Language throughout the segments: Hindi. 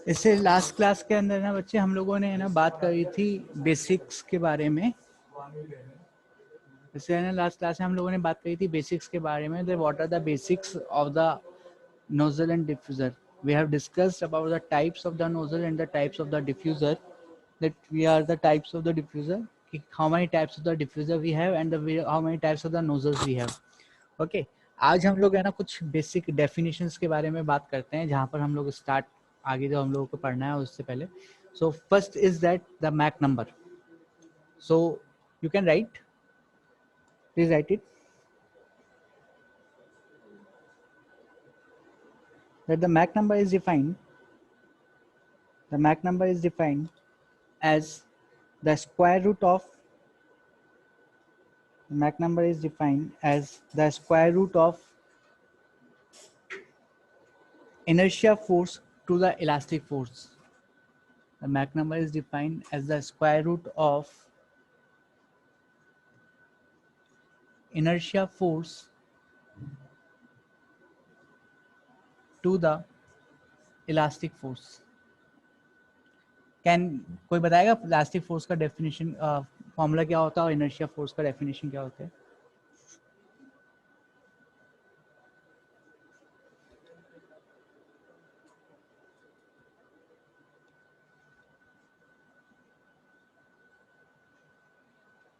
इससे लास्ट क्लास के अंदर ना बच्चे हम लोगों ने ना बात करी थी बेसिक्स के बारे में। इससे ना लास्ट क्लास में हम लोगों ने बात करी थी बेसिक्स के बारे में, what are the basics of the nozzle and diffuser. We have discussed about the types of the nozzle and the types of the diffuser. That we are the types of the diffuser. How many types of the diffuser we have and how many types of the nozzles we have. Okay. आज हम लोग है ना कुछ बेसिक डेफिनेशंस के बारे में बात करते हैं, जहाँ पर हम लोग स्टार्ट आगे जो हम लोगों को पढ़ना है उससे पहले. So first is that the Mach number. So you can write. Please write it. That the Mach number is defined. The Mach number is defined as the square root of Mach number is defined as the square root of inertia force to the elastic force. The Mach number is defined as the square root of inertia force to the elastic force. Can कोई बताएगा इलास्टिक फोर्स का डेफिनेशन फॉर्मूला क्या होता है और इनर्शिया फोर्स का डेफिनेशन क्या होता है?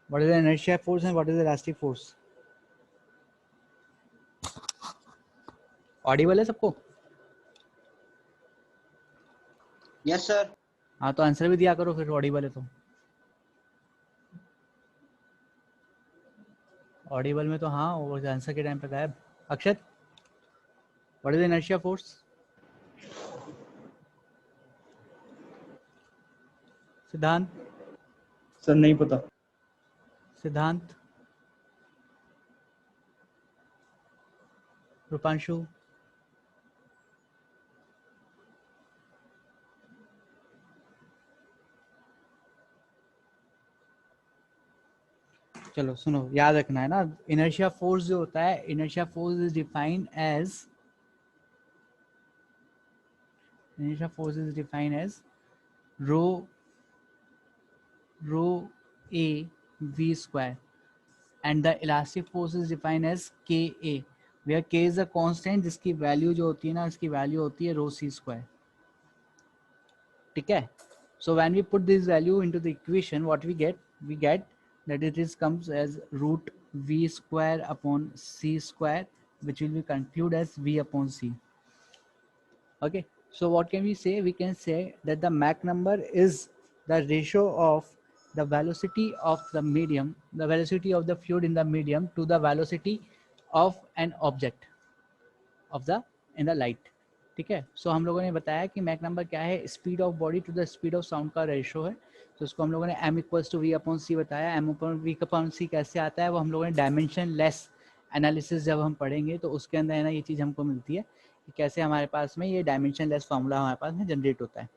What is the inertia force and what is the elastic force? Audible है सबको? Yes sir. हाँ तो आंसर भी दिया करो फिर, ऑडिबल है तो. ऑडिबल में तो हाँ, और आंसर के टाइम पे गायब. अक्षत, व्हाट इज इनर्शिया फोर्स? सिद्धांत? सर नहीं पता. सिद्धांत? रूपांशु? चलो सुनो, याद रखना है ना, इनर्शिया फोर्स जो होता है, inertia force is defined as inertia force is defined as rho a v square and the elastic force is defined as ka, where k is a constant जिसकी वैल्यू जो होती है ना, इसकी वैल्यू होती है rho c square. ठीक है? So when we put this value into the equation, what we get that it is comes as root v square upon c square, which will be concluded as v upon c. Okay, so what can we say? We can say that the Mach number is the ratio of the velocity of the medium, the velocity of the fluid in the medium to the velocity of an object of the in the light. ठीक है? सो हम लोगों ने बताया कि मैक नंबर क्या है, speed of body to the speed of sound का रेशो है. तो उसको हम लोगों ने m equals to V upon C बताया. m upon V upon C कैसे आता है, वो हम लोगों ने डायमेंशन लेस एनालिसिस जब हम पढ़ेंगे तो उसके अंदर है ना ये चीज़ हमको मिलती है कि कैसे हमारे पास में ये डायमेंशन लेस फार्मूला हमारे पास में जनरेट होता है.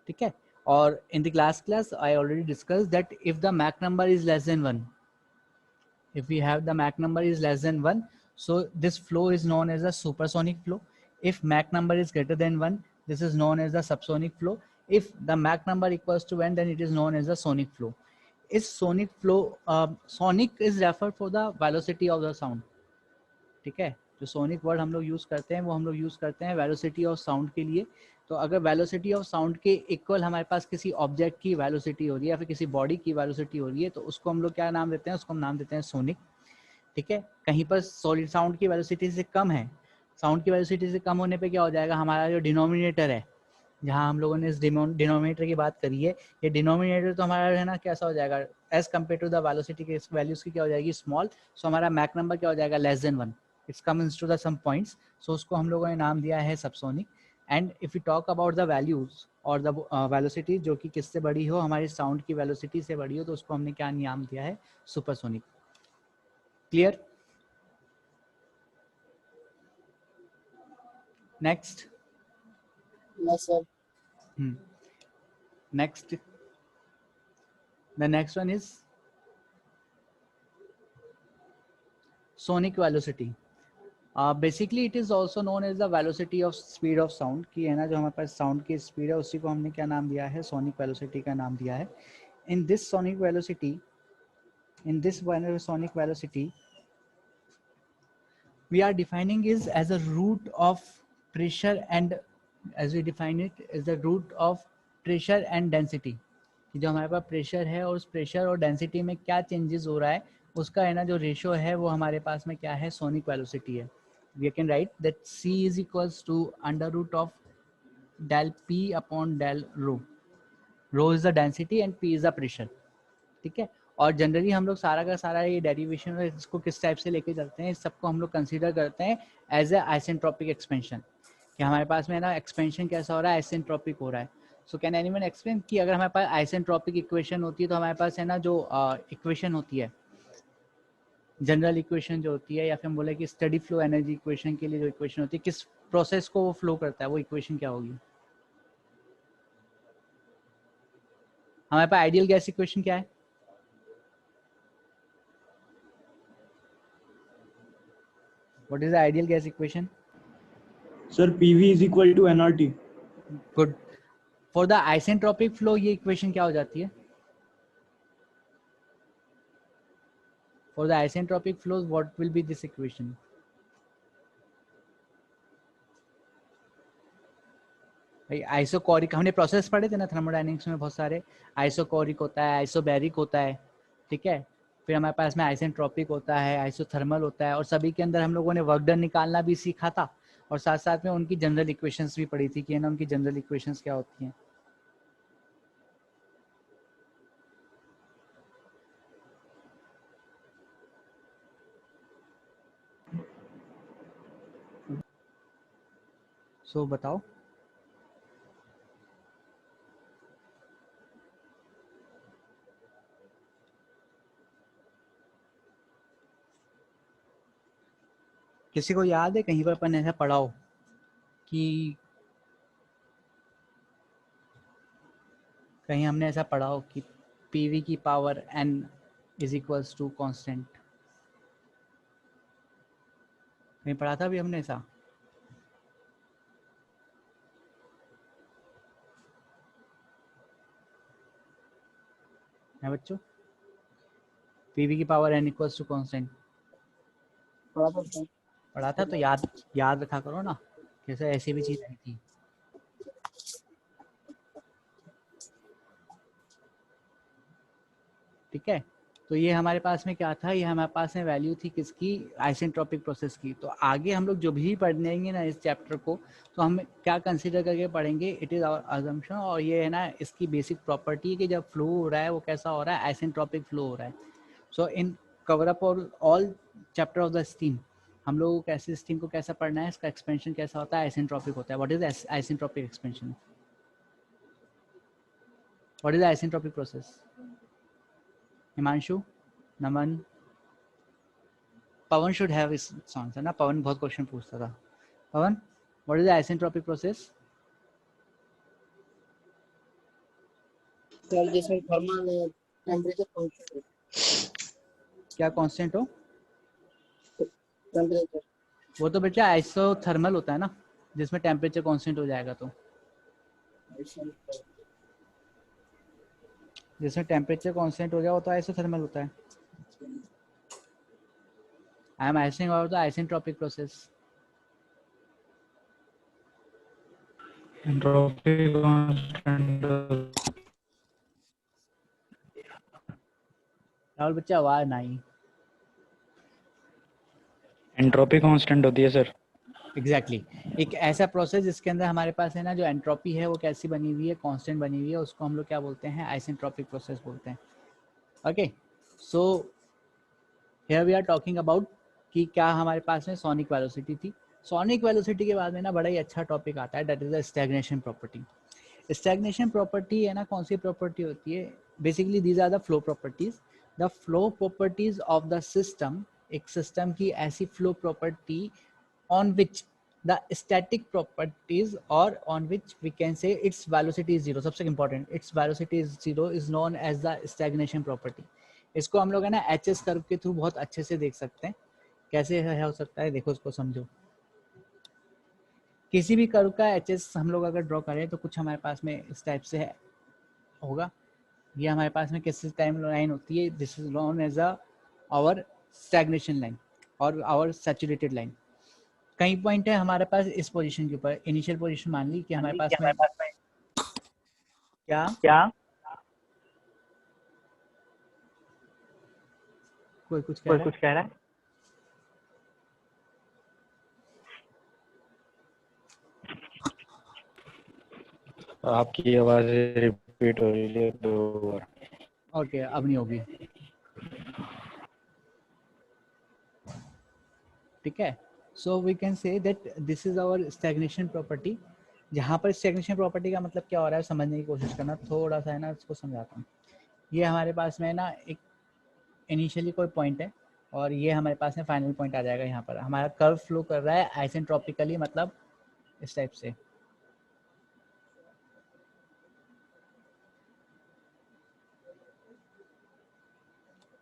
ठीक है? और in the class I already discuss that if the Mach number is less than 1, if we have the Mach number is less than 1, so this flow is known as a supersonic flow. If Mach number is greater than 1, this is known as the subsonic flow. If the Mach number equals to 1, then it is known as the sonic flow. Is sonic flow, sonic is referred for the velocity of the sound. ठीक है? जो सोनिक वर्ड हम लोग यूज़ करते हैं वो हम लोग यूज़ करते हैं वेलोसिटी ऑफ साउंड के लिए. तो अगर वेलोसिटी ऑफ साउंड के इक्वल हमारे पास किसी ऑब्जेक्ट की वेलोसिटी हो रही है या फिर किसी बॉडी की वेलोसिटी हो रही है तो उसको हम लोग क्या नाम देते हैं, उसको हम नाम देते हैं सोनिक. ठीक है? कहीं पर सॉलिड साउंड की वेलोसिटी से कम है, साउंड की वेलोसिटी से कम होने पे क्या हो जाएगा, हमारा जो डिनोमिनेटर है, जहाँ हम लोगों ने इस डिनोमिनेटर की बात करी है, ये डिनोमिनेटर तो हमारा है ना कैसा हो जाएगा, as compare to the velocity के वैल्यूज की क्या हो जाएगी, स्मॉल. सो हमारा मैक नंबर क्या हो जाएगा, less than 1. It's comes to the some points, so उसको हम लोगों ने नाम दिया है subsonic. And if you talk about the values और द वेलोसिटी जो कि किससे बड़ी हो, हमारी साउंड की वेलोसिटी से बड़ी हो, तो उसको हमने क्या नाम दिया है, supersonic. Clear? Next. Yes sir. Next, the next one is sonic velocity. Basically it is also known as the velocity of speed of sound की है ना, जो हमारे पास साउंड की स्पीड है उसी को हमने क्या नाम दिया है, सोनिक वेलोसिटी का नाम दिया है. In this sonic velocity we are defining is as a root of pressure and as we define it is the root of pressure and density कि जो हमारे पास प्रेशर है और उस प्रेशर और डेंसिटी में क्या चेंजेस हो रहा है उसका है ना जो रेशियो है वो हमारे पास में क्या है, सोनिक वेलोसिटी है. We can write that c is equals to under root of del p upon del rho is the density and p is the pressure. ठीक है. और जनरली हम लोग सारा का सारा ये डेरिवेशन है इसको किस टाइप से लेके चलते हैं, इस सबको हम लोग कंसीडर करते हैं एज ए आइसेंट्रोपिक एक्सपेंशन कि हमारे पास में ना एक्सपेंशन कैसा हो रहा है, आइसेंट्रोपिक हो रहा है. सो कैन एनीवन एक्सप्लेन कि अगर हमारे पास आइसेंट्रोपिक इक्वेशन होती है तो हमारे पास है ना जो इक्वेशन होती है, जनरल इक्वेशन जो होती है, या फिर हम बोले कि स्टडी फ्लो एनर्जी इक्वेशन के लिए जो इक्वेशन होती है किस प्रोसेस को वो फ्लो करता है, वो इक्वेशन क्या होगी? हमारे पास आइडियल गैस इक्वेशन क्या है? What is the ideal gas equation? Sir, PV is equal to nRT. Good. For the isentropic flow ये equation क्या हो जाती है? For the isentropic flows what will be this equation? भाई आइसोकोरिक हमने प्रोसेस पढ़े थे ना थर्मोडायनेमिक्स में, बहुत सारे आइसोकोरिक होता है, आइसोबैरिक होता है. ठीक है. फिर हमारे पास में आइसेंट्रोपिक होता है, आइसोथर्मल होता है, और सभी के अंदर हम लोगों ने वर्क डन निकालना भी सीखा था और साथ साथ में उनकी जनरल इक्वेशंस भी पढ़ी थी कि है ना उनकी जनरल इक्वेशंस क्या होती हैं. सो बताओ. किसी को याद है कहीं पर अपन ऐसा पढ़ा हो कि कहीं हमने ऐसा पढ़ा हो कि पीवी की power n is equals to constant? कहीं पढ़ा था भी हमने ऐसा? है बच्चों? पीवी की power n equals to constant पढ़ा था तो याद रखा करो ना, कैसे ऐसी भी चीज आई थी. ठीक है. तो ये हमारे पास में क्या था, ये हमारे पास में वैल्यू थी किसकी, आइसेंट्रोपिक प्रोसेस की. तो आगे हम लोग जो भी पढ़ेंगे ना इस चैप्टर को, तो हम क्या कंसीडर करके पढ़ेंगे, इट इज आवर अजम्पशन. और ये है ना इसकी बेसिक प्रॉपर्टी है कि जब फ्लो हो रहा है वो कैसा हो रहा है, आइसेंट्रोपिक फ्लो हो रहा है. So in cover up all chapter of the steam हम लोगों को कैसे स्टीम को कैसा पढ़ना है, इसका एक्सपेंशन कैसा होता है, आइसेंट्रोपिक होता है. What is isentropic expansion? What is isentropic process? Himanshu, Naman, Pawan should have इस आंसर ना. पवन बहुत क्वेश्चन पूछता था. Pawan, what is the isentropic process? Sir जिसमें थर्मल टेम्परेचर कांस्टेंट, क्या कांस्टेंट हो? टेम्परेचर. वो तो बच्चा आइसोथर्मल होता है ना, जिसमें टेम्परेचर कांस्टेंट हो जाएगा. तो जिसमें टेम्परेचर कांस्टेंट हो जाए वो तो आइसोथर्मल होता है. I am asking about the isentropic process. Entropy constant. Rahul बच्चा आवाज नहीं. एंट्रोपी कांस्टेंट होती है सर. एग्जैक्टली एक ऐसा प्रोसेस जिसके अंदर हमारे पास है ना जो एंट्रोपी है वो कैसी बनी हुई है, कांस्टेंट बनी हुई है, उसको हम लोग क्या बोलते हैं, आइसेंट्रोपिक प्रोसेस बोलते हैं. Okay. So here we are talking about कि क्या हमारे पास में सोनिक वेलोसिटी थी. सोनिक वेलोसिटी के बाद में ना बड़ा ही अच्छा टॉपिक आता है, that is the stagnation property. Stagnation property है ना कौन सी प्रॉपर्टी होती है, basically these are the flow properties. The flow properties of the system, एक सिस्टम की ऐसी flow property on which the static properties or on which we can say its velocity is zero. सबसे important, its velocity is zero is known as the stagnation property. इसको हम लोग है ना HS कर्व के थ्रू बहुत अच्छे से देख सकते हैं कैसे है हो सकता है, देखो उसको समझो। किसी भी कर्व का एच एस हम लोग अगर ड्रॉ करें तो कुछ हमारे पास में इस टाइप से है होगा। ये हमारे पास में किस टाइम लाइन होती है, this is known as a our stagnation line और आवर सैचुरेटेड लाइन। कई पॉइंट है हमारे पास इस पोजीशन के ऊपर, इनिशियल पोजीशन मान ली कि हमारे पास में क्या कोई कुछ कह रहा है। आपकी आवाज रिपीट हो रही है 2 बार। ओके, अब नहीं होगी, ठीक है। So we can say that this is our stagnation property. जहाँ पर स्टैग्नेशन प्रॉपर्टी का मतलब क्या हो रहा है समझने की कोशिश करना, थोड़ा सा है ना, इसको समझाता हूँ। ये हमारे पास में है ना एक इनिशियली कोई पॉइंट है और ये हमारे पास में फाइनल पॉइंट आ जाएगा। यहाँ पर हमारा कर्व फ्लो कर रहा है आइसेंट्रोपिकली, मतलब इस टाइप से।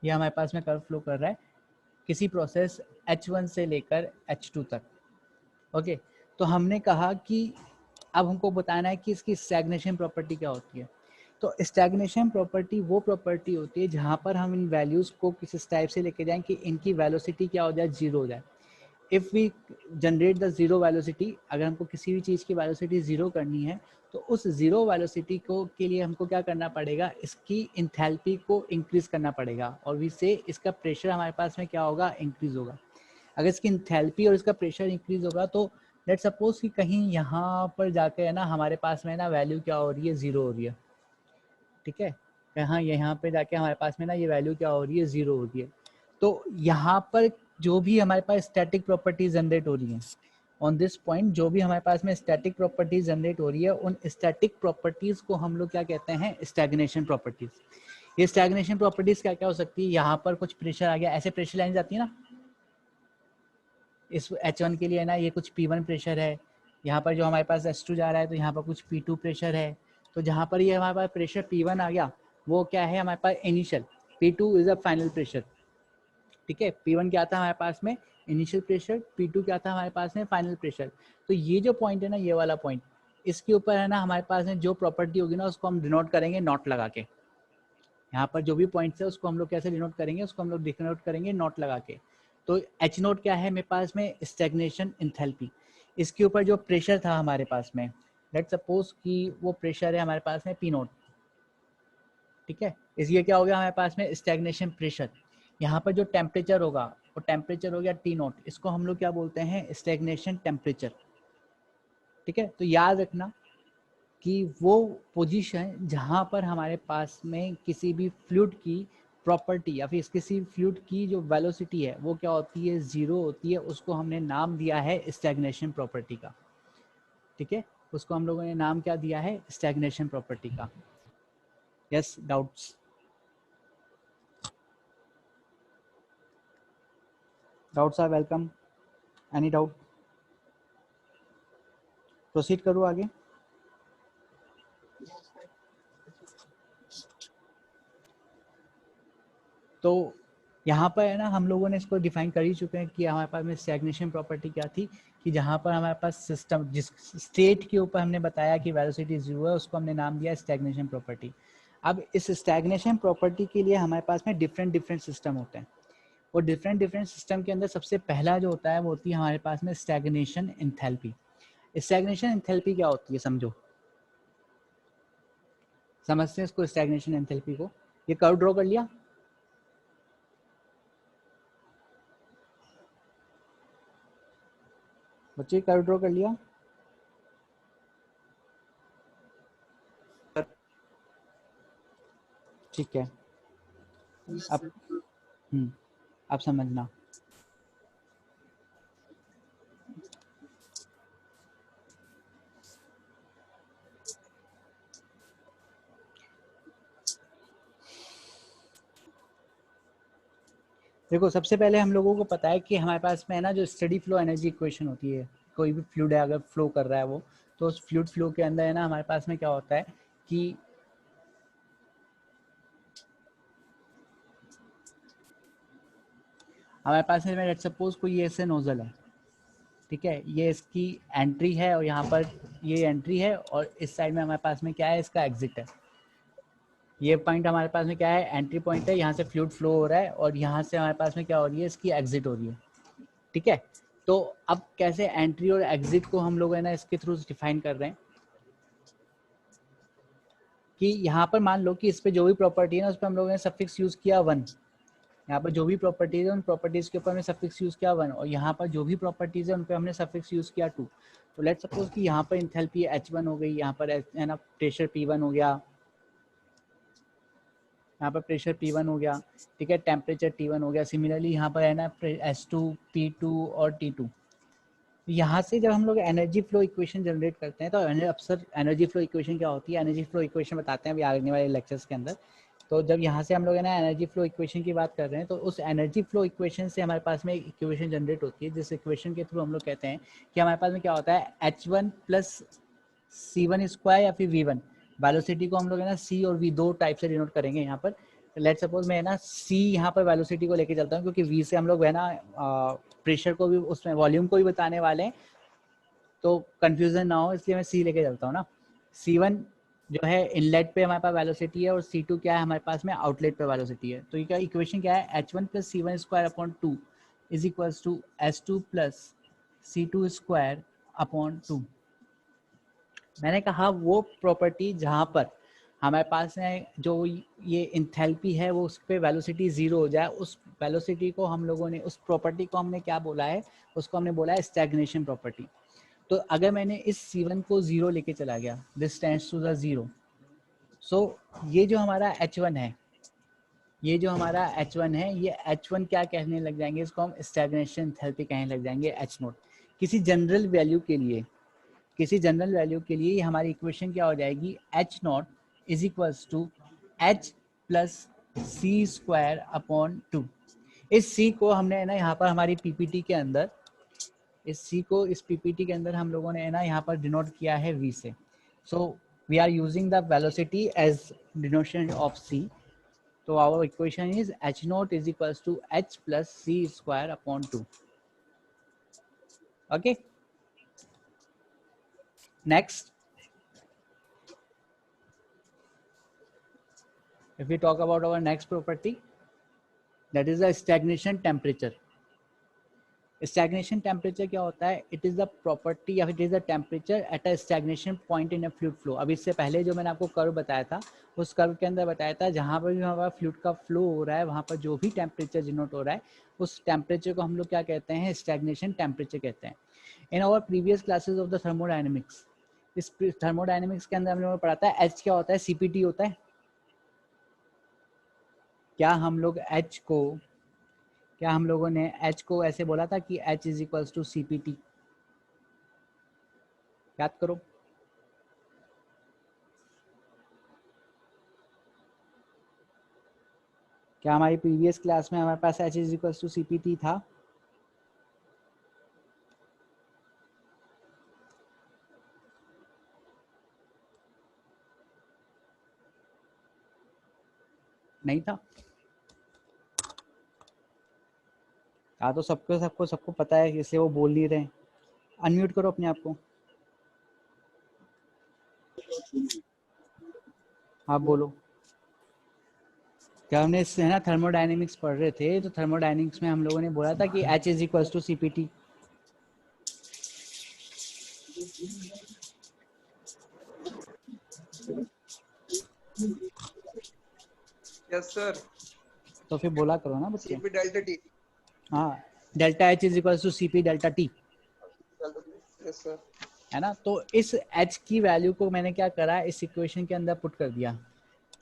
ये हमारे पास में कर्व फ्लो कर रहा है किसी प्रोसेस H1 से लेकर H2 तक। ओके, तो हमने कहा कि अब हमको बताना है कि इसकी स्टैग्नेशन प्रॉपर्टी क्या होती है। तो स्टैग्नेशन प्रॉपर्टी वो प्रॉपर्टी होती है जहाँ पर हम इन वैल्यूज़ को किस टाइप से लेके जाएं कि इनकी वेलोसिटी क्या हो जाए, जीरो हो जाए। If we generate the zero velocity, अगर हमको किसी भी चीज़ की वेलोसिटी ज़ीरो करनी है तो उस ज़ीरो वेलोसिटी को के लिए हमको क्या करना पड़ेगा, इसकी इंथैल्पी को इंक्रीज़ करना पड़ेगा और वी से इसका प्रेशर हमारे पास में क्या होगा, इंक्रीज़ होगा। अगर इसकी इंथैल्पी और इसका प्रेशर इंक्रीज़ होगा तो लेट्स सपोज कि कहीं यहाँ पर जाके है ना हमारे पास में ना वैल्यू क्या हो रही है, ज़ीरो हो रही है, ठीक है। कहाँ यहाँ पे जाके हमारे पास में ना ये वैल्यू क्या हो रही है, ज़ीरो हो रही है। तो यहाँ पर जो भी हमारे पास स्टैटिक प्रॉपर्टीज जनरेट हो रही हैं ऑन दिस पॉइंट, जो भी हमारे पास में स्टैटिक प्रॉपर्टीज जनरेट हो रही है, उन स्टैटिक प्रॉपर्टीज को हम लोग क्या कहते हैं, स्टैग्नेशन प्रॉपर्टीज। ये स्टैग्नेशन प्रॉपर्टीज क्या क्या हो सकती है, यहाँ पर कुछ प्रेशर आ गया, ऐसे प्रेशर लाइन जाती है ना, इस H1 के लिए ना ये कुछ P1 प्रेशर है, यहाँ पर जो हमारे पास H2 जा रहा है तो यहाँ पर कुछ P2 प्रेशर है। तो जहाँ पर ये हमारे पास प्रेशर P1 आ गया वो क्या है हमारे पास initial, P2 is a final pressure, ठीक है। P1 क्या था हमारे पास में इनिशियल प्रेशर, P2 क्या था हमारे पास में फाइनल प्रेशर। तो ये जो पॉइंट है ना, ये वाला पॉइंट, इसके ऊपर है ना हमारे पास में जो प्रॉपर्टी होगी ना उसको हम डिनोट करेंगे नॉट लगा के। यहाँ पर जो भी पॉइंट्स है उसको हम लोग कैसे डिनोट करेंगे, उसको हम लोग डिनोट करेंगे नॉट लगा के। तो एच नोट क्या है मेरे पास में, स्टैग्नेशन एंथैल्पी। इसके ऊपर जो प्रेशर था हमारे पास में, लेट्स सपोज कि वो प्रेशर है हमारे पास में पी नोट, ठीक है। इसलिए क्या हो गया हमारे पास में स्टैग्नेशन प्रेशर। यहाँ पर जो टेम्परेचर होगा वो टेम्परेचर हो गया टी नोट, इसको हम लोग क्या बोलते हैं, स्टैग्नेशन टेम्परेचर, ठीक है। तो याद रखना कि वो पोजीशन जहाँ पर हमारे पास में किसी भी फ्लूइड की प्रॉपर्टी या फिर किसी फ्लूइड की जो वेलोसिटी है वो क्या होती है, ज़ीरो होती है, उसको हमने नाम दिया है स्टैग्नेशन प्रॉपर्टी का, ठीक है। उसको हम लोगों ने नाम क्या दिया है, स्टैग्नेशन प्रॉपर्टी का। Yes, doubts? Doubts are welcome. Any doubt? Proceed करूँ आगे? तो यहाँ पर है ना हम लोगों ने इसको डिफाइन कर ही चुके हैं कि हमारे पास में स्टैग्नेशन प्रॉपर्टी क्या थी, कि जहाँ पर हमारे पास सिस्टम जिस स्टेट के ऊपर हमने बताया कि वेलोसिटी जीरो है उसको हमने नाम दिया स्टैग्नेशन प्रॉपर्टी। अब इस स्टैग्नेशन प्रॉपर्टी के लिए हमारे पास में डिफरेंट डिफरेंट सिस्टम होते हैं और डिफरेंट डिफरेंट सिस्टम के अंदर सबसे पहला जो होता है वो होती है हमारे पास में स्टैग्नेशन एंथैल्पी। स्टैग्नेशन एंथैल्पी क्या होती है समझो, समझते हैं इसको स्टैग्नेशन एंथैल्पी को। ये कर्व ड्रॉ कर लिया, बच्चे कर्व ड्रॉ कर लिया, ठीक है। अब समझना, देखो सबसे पहले हम लोगों को पता है कि हमारे पास में है ना जो स्टेडी फ्लो एनर्जी इक्वेशन होती है, कोई भी फ्लूइड है अगर फ्लो कर रहा है वो, तो उस फ्लूइड फ्लो के अंदर है ना हमारे पास में क्या होता है कि हमारे पास में लेट्स सपोज कोई ऐसे नोजल है, ठीक है, ये इसकी एंट्री है और यहाँ पर ये एंट्री है और इस साइड में हमारे पास में क्या है, इसका एग्जिट है। ये पॉइंट हमारे पास में क्या है, एंट्री पॉइंट है, यहाँ से फ्लूइड फ्लो हो रहा है और यहाँ से हमारे पास में क्या हो रही है, इसकी एग्जिट हो रही है, ठीक है। तो अब कैसे एंट्री और एग्जिट को हम लोग है ना इसके थ्रू डिफाइन कर रहे हैं कि यहाँ पर मान लो कि इस पे जो भी प्रॉपर्टी है ना उस पर हम लोगों ने सफिक्स यूज किया 1, यहाँ पर जो भी प्रॉपर्टीज है उन प्रॉपर्टीज के ऊपर हमने सफिक्स यूज किया 1 और यहाँ पर जो भी प्रॉपर्टीज है उन पे हमने सफिक्स यूज किया 2। तो लेट्स सपोज कि यहाँ पर इंथैल्पी H1 हो गई, यहाँ पर है ना प्रेशर P1 हो गया, यहाँ पर प्रेशर P1 हो गया, ठीक है, टेम्परेचर T1 हो गया। सिमिलरली यहाँ पर है ना S2, P2 और T2। यहाँ से जब हम लोग एनर्जी फ्लो इक्वेशन जनरेट करते हैं तो अक्सर एनर्जी फ्लो इक्वेशन क्या होती है, एनर्जी फ्लो इक्वेशन बताते हैं अभी आने वाले लेक्चर्स के अंदर। तो जब यहाँ से हम लोग है ना एनर्जी फ्लो इक्वेशन की बात कर रहे हैं तो उस एनर्जी फ्लो इक्वेशन से हमारे पास में एक इक्वेशन जनरेट होती है जिस इक्वेशन के थ्रू हम लोग कहते हैं कि हमारे पास में क्या होता है H1 प्लस C1 स्क्वायर या फिर V1। वेलोसिटी को हम लोग है ना C और V दो टाइप से डिनोट करेंगे यहाँ पर। लेट सपोज मैं ना C यहाँ पर वेलोसिटी को लेके चलता हूँ क्योंकि V से हम लोग है ना प्रेशर को भी उसमें वॉल्यूम को भी बताने वाले हैं तो कंफ्यूजन ना हो इसलिए मैं C लेके चलता हूँ ना। C1 जो है इनलेट पे हमारे पास वेलोसिटी है और C2 क्या है हमारे पास में आउटलेट पे वेलोसिटी है। तो ये क्या इक्वेशन क्या है, H1 plus C1 square upon 2 is equals to S2 plus C2 square upon 2। मैंने कहा वो प्रॉपर्टी जहाँ पर हमारे पास है जो ये इंथैल्पी है वो उस पर वेलोसिटी जीरो हो जाए, उस वेलोसिटी को हम लोगों ने, उस प्रॉपर्टी को हमने क्या बोला है, उसको हमने बोला है स्टैग्नेशन प्रॉपर्टी। तो अगर मैंने इस C1 को जीरो लेके चला गया, this tends to the zero, so ये जो हमारा H1 है, ये जो हमारा H1 है, ये H1 क्या कहने लग जाएंगे, इसको हम स्टैग्नेशन एंथैल्पी कहने लग जाएंगे H0। किसी जनरल वैल्यू के लिए, किसी जनरल वैल्यू के लिए हमारी इक्वेशन क्या हो जाएगी, H0 is equals to H plus C square upon 2। इस C को हमने ना यहाँ पर हमारी PPT के अंदर, इस C को इस PPT के अंदर हम लोगों ने ना यहाँ पर डिनोट किया है V से। So we are using the velocity as denotion of C। तो our equation is H0 is equals to H plus C square upon 2। Okay, next if we talk about our next property, that is the stagnation temperature। Stagnation temperature क्या होता है, इट इज़ द प्रॉपर्टी या it is the temperature at a stagnation point in a fluid flow. अब इससे पहले जो मैंने आपको कर्व बताया था उस कर्व के अंदर बताया था जहाँ पर भी हमारा फ्लूइड का फ्लो हो रहा है वहाँ पर जो भी टेम्परेचर डिनोट हो रहा है उस टेम्परेचर को हम लोग क्या कहते हैं, स्टैग्नेशन टेम्परेचर कहते हैं। In our previous classes of the thermodynamics, इस थर्मोडायनेमिक्स के अंदर हम लोगों ने पढ़ा था एच क्या होता है, CPT होता है। क्या हम लोग एच को, क्या हम लोगों ने H को ऐसे बोला था कि H is equals to CPT? याद करो, क्या हमारी प्रीवियस क्लास में हमारे पास H is equals to CPT था? नहीं था? या तो सबको सबको सबको पता है इसलिए वो बोल नहीं रहे। अनम्यूट करो अपने आप को, आप बोलो। जब हमने है ना थर्मोडायनेमिक्स पढ़ रहे थे तो थर्मोडायनेमिक्स में हम लोगों ने बोला था कि H is equals to CPT। Yes sir. तो फिर बोला करो ना बच्चे। CP delta T। हाँ, delta H is equals to CP delta T, yes sir. है ना। तो इस H की वैल्यू को मैंने क्या करा, इस इक्वेशन के अंदर पुट कर दिया।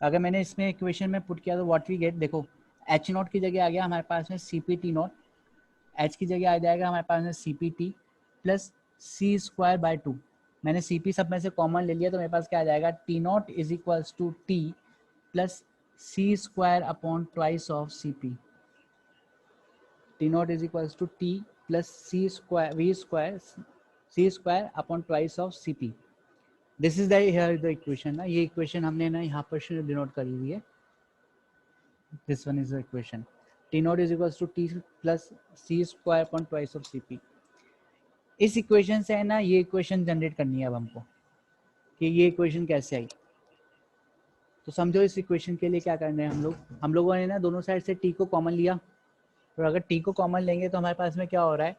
अगर मैंने इसमें इक्वेशन में पुट किया तो व्हाट वी गेट, देखो H0 की जगह आ गया हमारे पास में CPT0, H की जगह आ जाएगा हमारे पास में CPT plus C square by 2। मैंने CP सब में से कॉमन ले लिया तो मेरे पास क्या आ जाएगा, T0 is equals to T plus C square upon twice of CP। T0 is equals to T plus C square C square upon twice of CP। This is the equation ना, ये इक्वेशन हमने ना यहाँ पर डिनोट करी हुई है। This one is the equation. T naught is equal to T plus C square upon twice of C P. इस इक्वेशन से है ना ये इक्वेशन जनरेट करनी है अब हमको कि ये इक्वेशन कैसे आई। तो समझो इस इक्वेशन के लिए क्या करना है, हम लोगों ने ना दोनों साइड से टी को कॉमन लिया, और अगर टी को कॉमन लेंगे तो हमारे पास में क्या हो रहा है,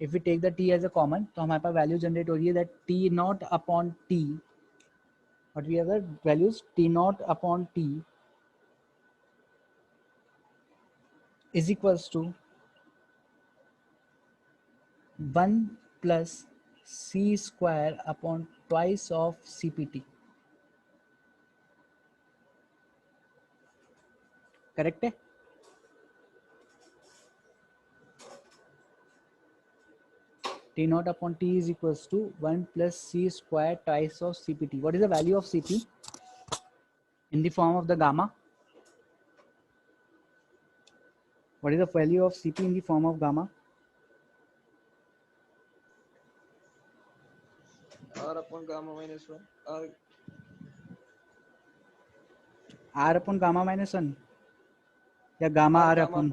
if we take the T as a common तो हमारे पास वैल्यू जनरेट हो रही है that T naught upon T, what we have the values T naught upon T is equals to 1 plus C square upon twice of C P T. Correct है? T naught upon T is equals to 1 plus C square twice of CPT. What is the value of CP in the form of the gamma? What is the value of CP in the form of gamma? R upon gamma minus 1. R upon gamma minus 1 या gamma R upon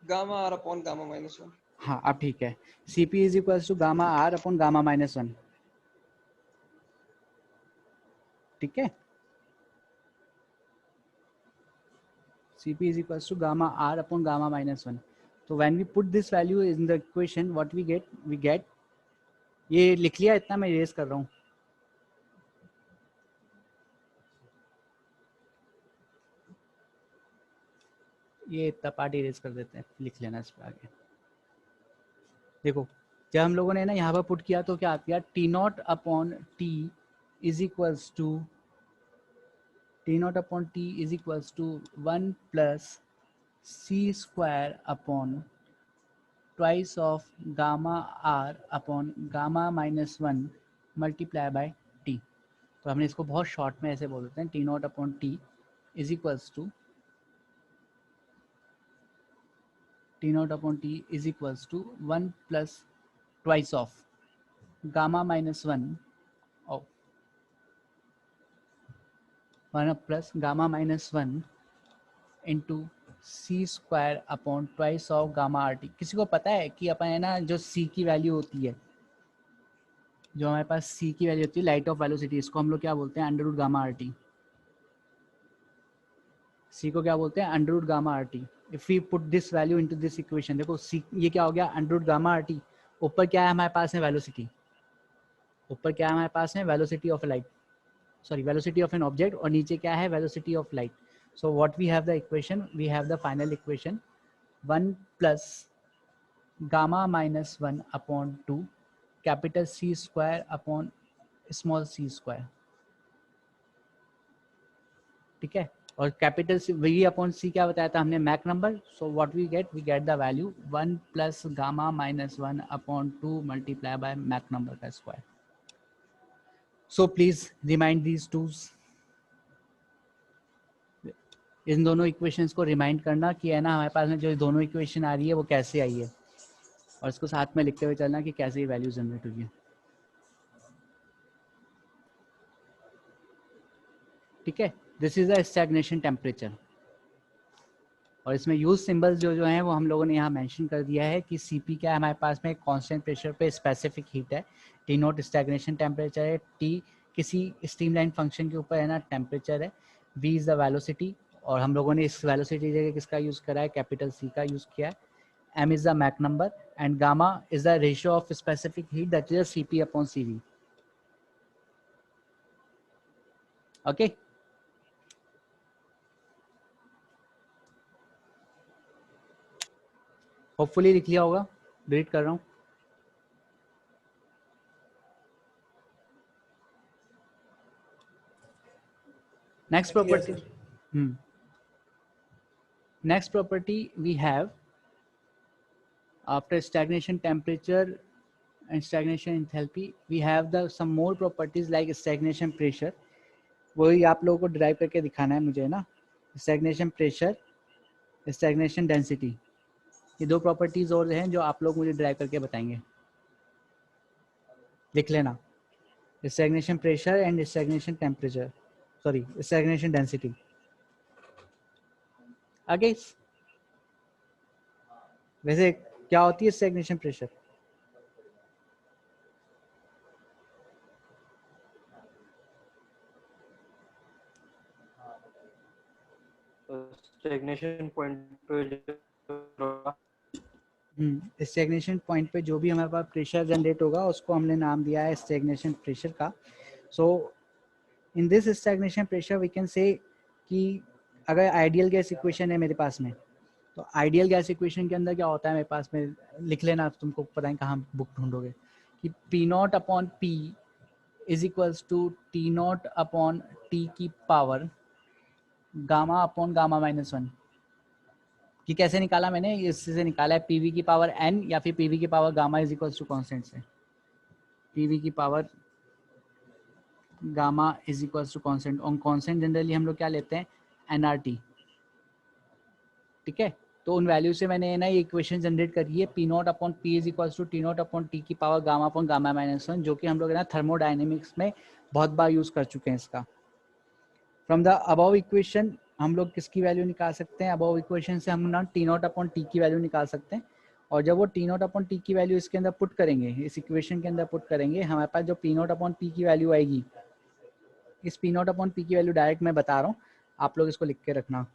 gamma R upon gamma minus 1. हाँ अब ठीक है, CP is equals to gamma R upon gamma minus 1. ठीक है, CP is equals to gamma R upon gamma minus 1. So when we put this value in the equation, what we get ये लिख लिया, इतना मैं इरेज कर रहा हूँ। ये इतना पार्ट इरेज कर देते हैं, लिख लेना इस पे आगे। देखो जब हम लोगों ने ना यहाँ पर पुट किया तो क्या किया, T naught upon T is equals to T naught upon T is equals to 1 plus C square upon twice of gamma R upon gamma minus 1 multiply by T. तो हमने इसको बहुत शॉर्ट में ऐसे बोल देते हैं, T naught upon T is equals to T naught upon T is equals to 1 plus twice of gamma minus 1 of 1 plus gamma minus 1 into C square upon twice of gamma RT। किसी को पता है कि अपन है ना जो C की वैल्यू होती है, जो हमारे पास C की वैल्यू होती है लाइट ऑफ वेलोसिटी, इसको हम लोग क्या बोलते हैं, under root gamma RT। C को क्या बोलते हैं, under root gamma RT। If we put this value into this equation, देखो C ये क्या हो गया, अंडर रूट गामा RT, ऊपर क्या है हमारे पास है वेलोसिटी, ऊपर क्या है हमारे पास है velocity of light, sorry velocity of an object, और नीचे क्या है velocity of light. So what we have the equation, we have the final equation 1 plus gamma minus 1 upon 2 capital C square upon small c square. ठीक है, और कैपिटल वी अपॉन सी क्या बताया था हमने, Mach number. So what we get the value 1 plus gamma minus 1 upon 2 multiply by Mach number का square. So please remind these twos, इन दोनों इक्वेशंस को रिमाइंड करना कि है ना हमारे पास में जो दोनों इक्वेशन आ रही है वो कैसे आई है, और इसको साथ में लिखते हुए चलना कि कैसे ये वैल्यू जनरेट हुई है। ठीक है, this is the stagnation temperature, और इसमें यूज सिंबल्स जो हैं वो हम लोगों ने यहाँ मेंशन कर दिया है कि सीपी क्या है हमारे पास में, कांस्टेंट प्रेशर पे स्पेसिफिक हीट है, टी नोट स्टैग्नेशन टेम्परेचर है, टी किसी स्ट्रीमलाइन फंक्शन के ऊपर है ना टेम्परेचर है, वी इज द वेलोसिटी, और हम लोगों ने इस वेलोसिटी जगह किसका यूज करा है, कैपिटल सी का यूज किया है, M is the Mach number, and gamma is the ratio of specific heat that is CP upon CV. Okay, hopefully लिख लिया होगा, डिलीट कर रहा हूँ। Next property. Next property we have, after stagnation temperature and stagnation enthalpy, we have the some more properties like stagnation pressure. वही आप लोगों को ड्राइव करके दिखाना है मुझे ना, stagnation pressure, stagnation density, ये दो प्रॉपर्टीज और हैं जो आप लोग मुझे ड्राइव करके बताएंगे। लिख लेना, stagnation pressure and stagnation temperature, sorry stagnation density। आगे वैसे क्या होती है स्टैग्नेशन प्रेशर? स्टेगनेशन पॉइंट पे स्टैग्नेशन पॉइंट पे जो भी हमारे पास प्रेशर जनरेट होगा उसको हमने नाम दिया है स्टैग्नेशन प्रेशर का. So in this stagnation pressure we can say कि अगर आइडियल गैस इक्वेशन है मेरे पास में, तो आइडियल गैस इक्वेशन के अंदर क्या होता है मेरे पास में, लिख लेना, तुमको पता है कहाँ बुक ढूंढोगे, कि P naught upon P is equals to T naught upon T की power gamma upon gamma minus one. कि कैसे निकाला मैंने, इससे निकाला है पीवी की पावर एन या फिर पीवी की power gamma is equals to constant से. पीवी की power gamma is equals to constant, और कॉन्स्टेंट जनरली हम लोग क्या लेते हैं, एनआरटी. ठीक है, तो उन वैल्यू से मैंने ना ये इक्वेशन जनरेट करी है, P naught upon P is equals to T naught upon T की power gamma upon gamma minus one, जो कि हम लोग ना थर्मोडाइनमिक्स में बहुत बार यूज कर चुके हैं इसका. फ्रॉम द अबव इक्वेशन हम लोग किसकी वैल्यू निकाल सकते हैं, अबव इक्वेशन से हम ना टी नॉट अपॉन टी की वैल्यू निकाल सकते हैं. और जब वो टी नॉट अपॉन टी की वैल्यू इसके अंदर पुट करेंगे, इस इक्वेशन के अंदर पुट करेंगे, हमारे पास जो पी नॉट अपॉन पी की वैल्यू आएगी, इस पी नॉट अपॉन पी की वैल्यू डायरेक्ट मैं बता रहा हूँ, आप लोग इसको लिख के रखना,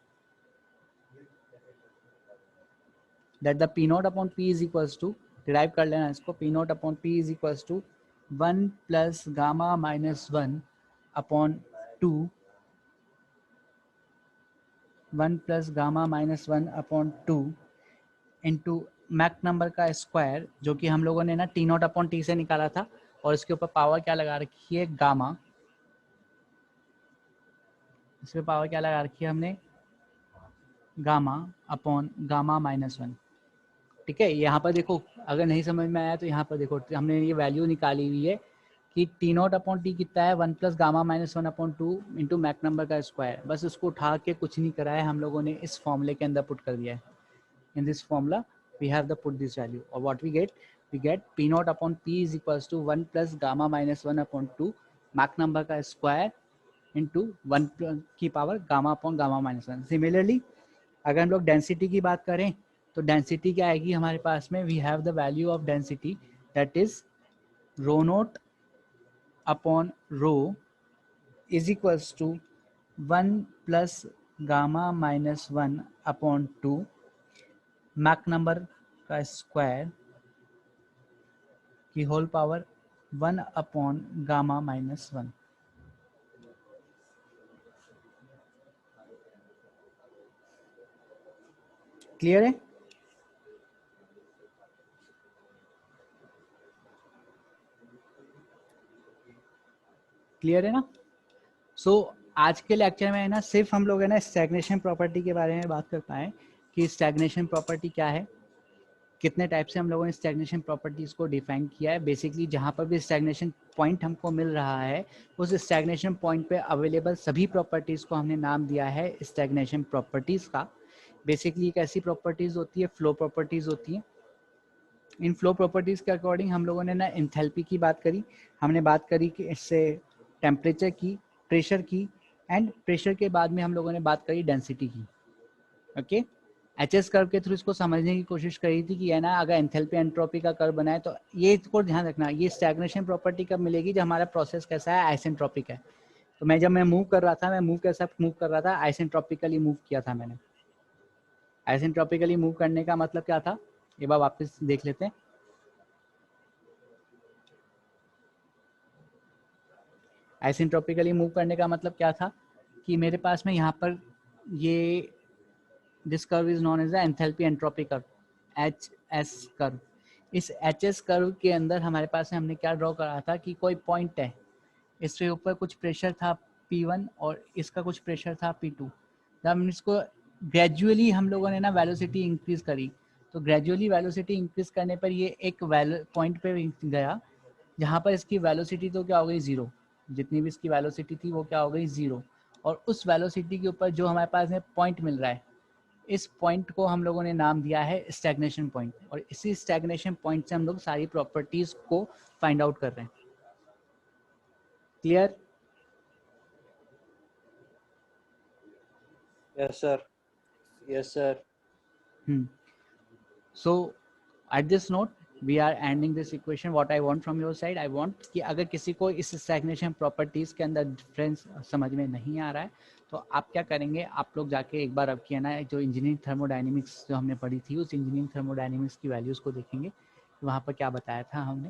that the p naught upon p is equals to, derive कर लेना इसको, p naught upon p is equals to 1 plus gamma minus 1 upon 2, 1 plus gamma minus 1 upon 2 into Mac number का स्क्वायर, जो कि हम लोगों ने ना टी नॉट अपॉन टी से निकाला था, और इसके ऊपर पावर क्या लगा रखी है, गामा. इस पे पावर क्या लगा रखी है हमने, gamma upon gamma minus one. ठीक है, यहाँ पर देखो, अगर नहीं समझ में आया तो यहाँ पर देखो, हमने ये वैल्यू निकाली हुई है कि टी नॉट अपॉन टी कितना है, 1 plus gamma minus one upon two into Mac number का स्क्वायर. बस उसको उठा के कुछ नहीं करा है, हम लोगों ने इस फॉर्मूले के अंदर पुट कर दिया है. In this formula we have the put this value, और what we get P naught upon P is equals to 1 plus gamma minus one upon two Mach number का स्क्वायर इंटू 1 की power gamma upon gamma minus one. Similarly अगर हम लोग डेंसिटी की बात करें, तो डेंसिटी क्या आएगी हमारे पास में, we have the value of density that is rho naught upon rho is equals to 1 plus gamma minus one upon two Mach number का स्क्वायर की whole power 1 upon gamma minus one. Clear है? क्लियर है ना? सो आज के लेक्चर में है ना, सिर्फ हम लोग है ना स्टैग्नेशन प्रॉपर्टी के बारे में बात कर पाए कि स्टैग्नेशन प्रॉपर्टी क्या है, कितने टाइप से हम लोगों ने स्टैग्नेशन प्रॉपर्टीज को डिफाइन किया है. बेसिकली जहाँ पर भी स्टैग्नेशन पॉइंट हमको मिल रहा है, उस स्टैग्नेशन पॉइंट पे अवेलेबल सभी प्रॉपर्टीज को हमने नाम दिया है स्टैग्नेशन प्रॉपर्टीज का. बेसिकली एक ऐसी प्रॉपर्टीज होती है, फ्लो प्रॉपर्टीज होती है. इन फ्लो प्रॉपर्टीज के अकॉर्डिंग हम लोगों ने ना एंथैल्पी की बात करी, हमने बात करी कि इससे टेम्परेचर की, प्रेशर की, एंड प्रेशर के बाद में हम लोगों ने बात करी डेंसिटी की. ओके, एचएस कर्व के थ्रू इसको समझने की कोशिश करी थी कि है ना, अगर एंथैल्पी एंट्रोपी का कर्व बनाए तो ये इसको ध्यान रखना, ये स्टैग्नेशन प्रॉपर्टी कब मिलेगी, जब हमारा प्रोसेस कैसा है, आइसेंट्रोपिक है. तो मैं जब मैं मूव कर रहा था, मैं मूव कैसा मूव कर रहा था, आइसेंट्रोपिकली मूव किया था मैंने. आइसेंट्रोपिकली मूव करने का मतलब क्या था, एक बार वापस देख लेते हैं. आइसेंट्रोपिकली मूव करने का मतलब क्या था कि मेरे पास में यहाँ पर ये this curve is known as the enthalpy entropy curve, H S curve. इस एच एस कर्व के अंदर हमारे पास में हमने क्या ड्रॉ करा था कि कोई पॉइंट है, इसके ऊपर कुछ प्रेशर था P1 और इसका कुछ प्रेशर था P2. जब हम इसको ग्रेजुअली हम लोगों ने ना वेलोसिटी इंक्रीज करी, तो ग्रेजुअली वेलोसिटी इंक्रीज करने पर ये एक पॉइंट पे गया जहाँ पर इसकी वेलोसिटी तो क्या हो गई, जीरो. जितनी भी इसकी वेलोसिटी थी वो क्या हो गई, जीरो. और उस वेलोसिटी के ऊपर जो हमारे पास में पॉइंट मिल रहा है, इस पॉइंट को हम लोगों ने नाम दिया है स्टैग्नेशन पॉइंट, और इसी स्टैग्नेशन पॉइंट से हम लोग सारी प्रॉपर्टीज को फाइंड आउट कर रहे हैं. Clear? Yes sir. Yes, sir. So at this note we are ending this equation. What I want from your side, I want कि अगर किसी को इस स्टैग्नेशन प्रॉपर्टीज के अंदर डिफरेंस समझ में नहीं आ रहा है तो आप क्या करेंगे, आप लोग जाके एक बार अब किया ना जो इंजीनियरिंग थर्मोडायनेमिक्स जो हमने पढ़ी थी उस इंजीनियरिंग थर्मोडायनेमिक्स की वैल्यूज को देखेंगे वहाँ पर क्या बताया था हमने,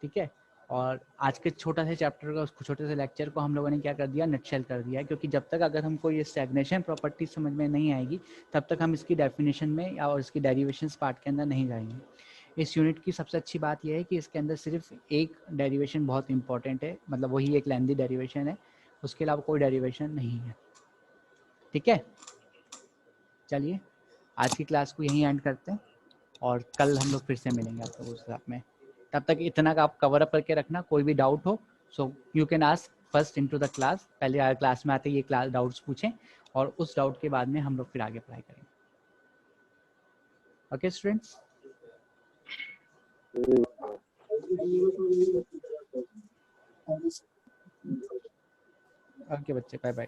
ठीक है। और आज के छोटा से चैप्टर का छोटे से लेक्चर को हम लोगों ने क्या कर दिया, नटशेल कर दिया, क्योंकि जब तक अगर हमको ये स्टैग्नेशन प्रॉपर्टी समझ में नहीं आएगी तब तक हम इसकी डेफिनेशन में और इसकी डेरिवेशंस पार्ट के अंदर नहीं जाएंगे। इस यूनिट की सबसे अच्छी बात यह है कि इसके अंदर सिर्फ एक डेरिवेशन बहुत इंपॉर्टेंट है, मतलब वही एक लेंथी डेरिवेशन है, उसके अलावा कोई डेरिवेशन नहीं है, ठीक है। चलिए आज की क्लास को यहीं एंड करते हैं और कल हम लोग फिर से मिलेंगे आप लोगों के साथ में। तब तक इतना का आप कवर अप करके रखना, कोई भी डाउट हो so you can ask first into the class, पहले क्लास में आते ये क्लास डाउट्स पूछें और उस डाउट के बाद में हम लोग फिर आगे अप्लाई करेंगे। ओके स्टूडेंट्स, ओके बच्चे, बाय बाय।